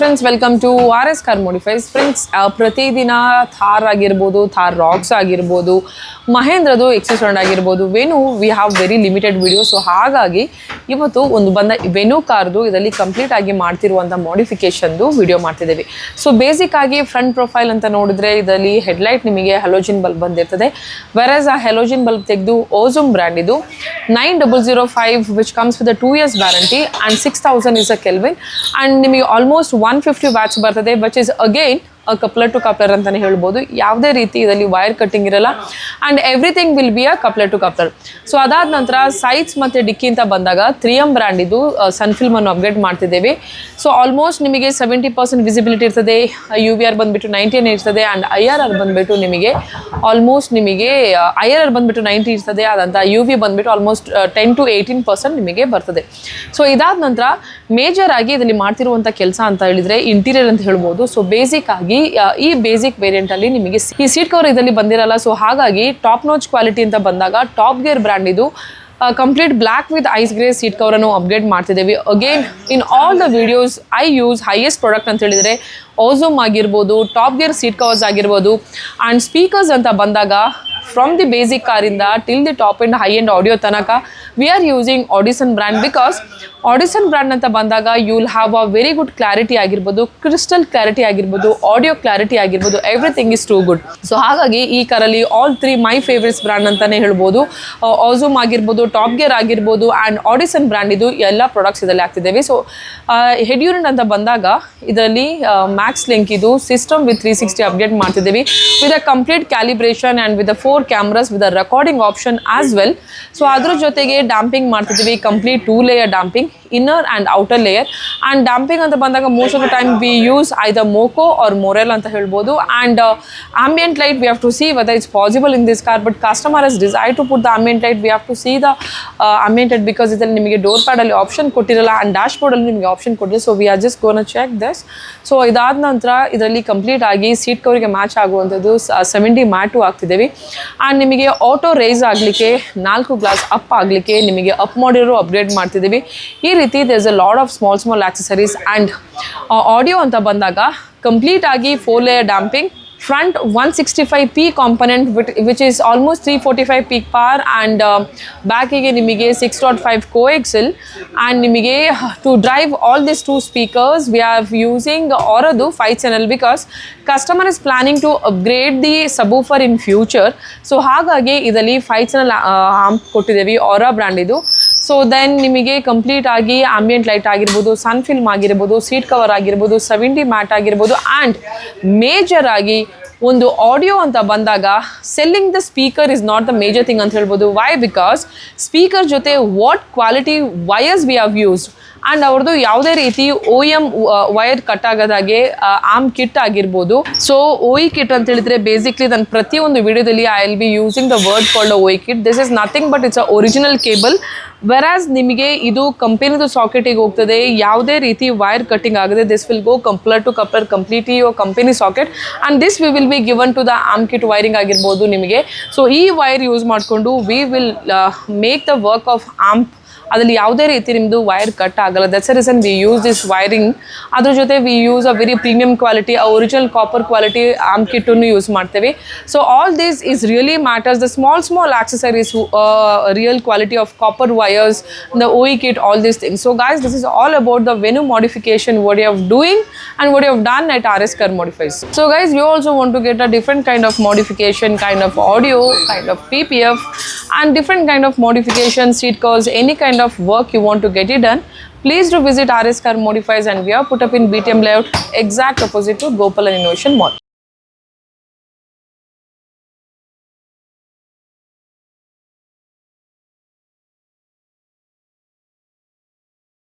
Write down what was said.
friends, welcome to RS Car Modifiers. Friends, ಪ್ರತಿದಿನ ಥಾರ್ ಆಗಿರ್ಬೋದು, Thar racks ಆಗಿರ್ಬೋದು, ಮಹೇಂದ್ರದು ಎಕ್ಸೆಸ್ ಆಗಿರ್ಬೋದು, venue we have very limited video. So ಹಾಗಾಗಿ ಇವತ್ತು ಒಂದು ಬಂದ ವೆನು ಕಾರ್ದು ಇದರಲ್ಲಿ ಕಂಪ್ಲೀಟ್ ಆಗಿ ಮಾಡ್ತಿರುವಂಥ ಮಾಡಿಫಿಕೇಶನ್ದು ವಿಡಿಯೋ ಮಾಡ್ತಿದ್ದೀವಿ. ಸೊ ಬೇಸಿಕ್ ಆಗಿ ಫ್ರಂಟ್ ಪ್ರೊಫೈಲ್ ಅಂತ ನೋಡಿದ್ರೆ ಇದರಲ್ಲಿ ಹೆಡ್ಲೈಟ್ ನಿಮಗೆ ಹಲೋಜಿನ್ ಬಲ್ಬ್ ಬಂದಿರ್ತದೆ. ವೆರಸ್ ಆ ಹಲೋಜಿನ್ ಬಲ್ಬ್ ತೆಗೆದು ಓಝೋಮ್ ಬ್ರ್ಯಾಂಡ್ ಇದು 9005 which comes with a 2 years warranty and 6000 is a Kelvin and ನಿಮಗೆ ಆಲ್ಮೋಸ್ಟ್ 150 ವ್ಯಾಟ್ಸ್ ಬರ್ತದೆ, which is again coupler to coupler ಅಂತಲೇ ಹೇಳ್ಬೋದು. ಯಾವುದೇ ರೀತಿ ಇದರಲ್ಲಿ ವೈರ್ ಕಟ್ಟಿಂಗ್ ಇರಲ್ಲ and everything will be a coupler to coupler. So ಅದಾದ ನಂತರ ಸೈಡ್ಸ್ ಮತ್ತು ಡಿಕ್ಕಿ ಅಂತ ಬಂದಾಗ 3M ಬ್ರ್ಯಾಂಡ್ ಇದು ಸನ್ ಫಿಲ್ಮನ್ನು ಅಪ್ಗ್ರೇಡ್ ಮಾಡ್ತಿದ್ದೇವೆ. ಸೊ ಆಲ್ಮೋಸ್ಟ್ ನಿಮಗೆ 70% ವಿಸಿಬಿಲಿಟಿ ಇರ್ತದೆ. UVR ಬಂದುಬಿಟ್ಟು 90 ಇರ್ತದೆ ಆ್ಯಂಡ್ IRR ಬಂದುಬಿಟ್ಟು ನಿಮಗೆ ಆಲ್ಮೋಸ್ಟ್ ನಿಮಗೆ IRR ಬಂದುಬಿಟ್ಟು 90 ಇರ್ತದೆ. ಅದಂತ UV ಬಂದುಬಿಟ್ಟು ಆಲ್ಮೋಸ್ಟ್ 10 to 18% ನಿಮಗೆ ಬರ್ತದೆ. ಸೊ ಇದಾದ ನಂತರ ಮೇಜರ್ ಆಗಿ ಇದರಲ್ಲಿ ಮಾಡ್ತಿರುವಂಥ ಕೆಲಸ ಅಂತ ಹೇಳಿದರೆ ಇಂಟೀರಿಯರ್ ಅಂತ ಹೇಳ್ಬೋದು. ಸೊ ಬೇಸಿಕ್ ಆಗಿ ಈ ಬೇಸಿಕ್ ವೇರಿಯಂಟ್ ಅಲ್ಲಿ ನಿಮಗೆ ಈ ಸೀಟ್ ಕವರ್ ಇದರಲ್ಲಿ ಬಂದಿರಲ್ಲ. ಸೊ ಹಾಗಾಗಿ ಟಾಪ್ ನೋಚ್ ಕ್ವಾಲಿಟಿ ಅಂತ ಬಂದಾಗ ಟಾಪ್ ಗೇರ್ ಬ್ರ್ಯಾಂಡ್ ಇದು complete black with ice grey seat cover ಅನ್ನು ಅಪ್ಗ್ರೇಡ್ ಮಾಡ್ತಿದ್ದೇವೆ. Again in all the videos I use highest product ಅಂತ ಹೇಳಿದರೆ ಓಝೋಮ್ ಆಗಿರ್ಬೋದು, ಟಾಪ್ ಗೇರ್ ಸೀಟ್ ಕವರ್ಸ್ ಆಗಿರ್ಬೋದು ಆ್ಯಂಡ್ ಸ್ಪೀಕರ್ಸ್ ಅಂತ ಬಂದಾಗ ಫ್ರಮ್ ದಿ ಬೇಸಿಕ್ ಕಾರಿಂದ till the top and high end audio ತನಕ we are using Audison brand. Because Audison brand ಅಂತ ಬಂದಾಗ you will have a very good clarity ಆಗಿರ್ಬೋದು, crystal clarity ಆಗಿರ್ಬೋದು, audio clarity ಆಗಿರ್ಬೋದು, everything is too good. So ಹಾಗಾಗಿ ಈ ಕಾರಲ್ಲಿ all 3 ಮೈ favourites brand ಅಂತಲೇ ಹೇಳ್ಬೋದು. ಓಝೋಮ್ ಆಗಿರ್ಬೋದು, ಟಾಪ್ ಗೇರ್ ಆಗಿರ್ಬೋದು ಆ್ಯಂಡ್ ಆಡಿಸನ್ ಬ್ರ್ಯಾಂಡ್ ಇದು ಎಲ್ಲ ಪ್ರಾಡಕ್ಟ್ಸ್ ಇದರಲ್ಲಿ ಆಗ್ತಿದ್ದೇವೆ. ಸೊ ಹೆಡ್ ಯೂನಿಟ್ ಅಂತ ಬಂದಾಗ ಇದರಲ್ಲಿ ಮ್ಯಾಕ್ಸ್ ಲಿಂಕ್ ಇದು ಸಿಸ್ಟಮ್ ವಿತ್ 360 ಅಪ್ಡೇಟ್ ಮಾಡ್ತಿದ್ದೀವಿ with a complete calibration and with 4 cameras with a recording option as well. So ಅದ್ರ ಜೊತೆಗೆ ಡ್ಯಾಂಪಿಂಗ್ ಮಾಡ್ತಿದ್ದೀವಿ, complete 2 layer damping, inner and outer layer. And damping ಅಂತ ಬಂದಾಗ most of the time we use either ಮೋಕೋ or Morel ಅಂತ ಹೇಳ್ಬೋದು. And ambient light we have to see whether it's possible in this car, but customer ಹಸ್ decide to put the ambient light. We have to see the ambient light because ಇದರಲ್ಲಿ ನಿಮಗೆ door ಪ್ಯಾಡಲ್ಲಿ option ಕೊಟ್ಟಿರಲ್ಲ and ಡ್ಯಾಶ್ ಬೋರ್ಡಲ್ಲಿ ನಿಮಗೆ option ಕೊಟ್ಟಿಲ್ಲ. So we are just gonna check this. So ಇದಾದ ನಂತರ ಇದರಲ್ಲಿ ಕಂಪ್ಲೀಟ್ ಆಗಿ ಸೀಟ್ ಕವರಿಗೆ ಮ್ಯಾಚ್ ಆಗುವಂಥದ್ದು 70 ಮ್ಯಾಟು ಆಗ್ತಿದ್ದೇವೆ. ಆ್ಯಂಡ್ ನಿಮಗೆ ಆಟೋ ರೈಸ್ ಆಗಲಿಕ್ಕೆ 4 ಗ್ಲಾಸ್ ಅಪ್ ಆಗಲಿಕ್ಕೆ ನಿಮಗೆ ಅಪ್ ಮಾಡಿರೋ ಅಪ್ಗ್ರೇಡ್ ಮಾಡ್ತಿದ್ದೀವಿ. ಈ ರೀತಿ there is a lot of small accessories. And audio ಅಂತ ಬಂದಾಗ ಕಂಪ್ಲೀಟ್ ಆಗಿ 4 layer damping, front 165p component which is almost 345 peak power and back ಗೆ ನಿಮಗೆ 6.5 coaxial and ನಿಮಗೆ to drive all these 2 speakers we are using Auradu 5 channel because customer is planning to upgrade the subwoofer in future. So ಹಾಗಾಗಿ ಇದರಲ್ಲಿ 5 channel amp ಕೊಟ್ಟಿದ್ದೇವೆ, Aura brand ಇದು. So then ನಿಮಗೆ complete ಆಗಿ ambient light ಆಗಿರ್ಬೋದು, ಸನ್ film ಆಗಿರ್ಬೋದು, seat cover ಆಗಿರ್ಬೋದು, 70 mat ಆಗಿರ್ಬೋದು ಆ್ಯಂಡ್ ಮೇಜರ್ ಆಗಿ ಒಂದು ಆಡಿಯೋ ಅಂತ ಬಂದಾಗ selling the speaker is not the major thing ಅಂತ ಹೇಳ್ಬೋದು. ವೈ? ಬಿಕಾಸ್ ಸ್ಪೀಕರ್ ಜೊತೆ what quality wires we have used and ಅವ್ರದ್ದು ಯಾವುದೇ ರೀತಿ OEM ವೈರ್ ಕಟ್ ಆಗೋದಾಗೆ ಆರ್ಮ್ ಕಿಟ್ ಆಗಿರ್ಬೋದು. ಸೊ OE ಕಿಟ್ ಅಂತ ಹೇಳಿದ್ರೆ ಬೇಸಿಕ್ಲಿ ನಾನು ಪ್ರತಿಯೊಂದು ವಿಡಿಯೋದಲ್ಲಿ I will be using the word called OE kit. This is nothing but it's a original cable. Whereas ನಿಮಗೆ ಇದು ಕಂಪನಿದು ಸಾಕೆಟಿಗೆ ಹೋಗ್ತದೆ, ಯಾವುದೇ ರೀತಿ ವೈರ್ ಕಟ್ಟಿಂಗ್ ಆಗದೆ. This will go coupler to coupler completely your company socket and this we will be given to the arm kit wiring ಆಗಿರ್ಬೋದು ನಿಮಗೆ. ಸೊ ಈ ವೈರ್ ಯೂಸ್ ಮಾಡಿಕೊಂಡು we will make the work of amp. ಅದರಲ್ಲಿ ಯಾವುದೇ ರೀತಿ ನಿಮ್ಮದು wire cut ಆಗಲ್ಲ. That's a reason we use this wiring. ಅದ್ರ ಜೊತೆ we use a very premium quality, original copper quality arm ಕಿಟ್ಟನ್ನು ಯೂಸ್ ಮಾಡ್ತೇವೆ. So all this is really matters. The small accessories, real quality of copper wires, the OE kit, all these things. So guys, this is all about the Venue modification, what you have doing and what you have done at RS Car Modifiers. So guys, you also want to get a different kind of modification, kind of audio, kind of PPF and different kind of modification, seat covers, any kind of work you want to get it done, please do visit RS Car Modifiers and we are put up in BTM layout, exact opposite to Gopalan Innovation Mall.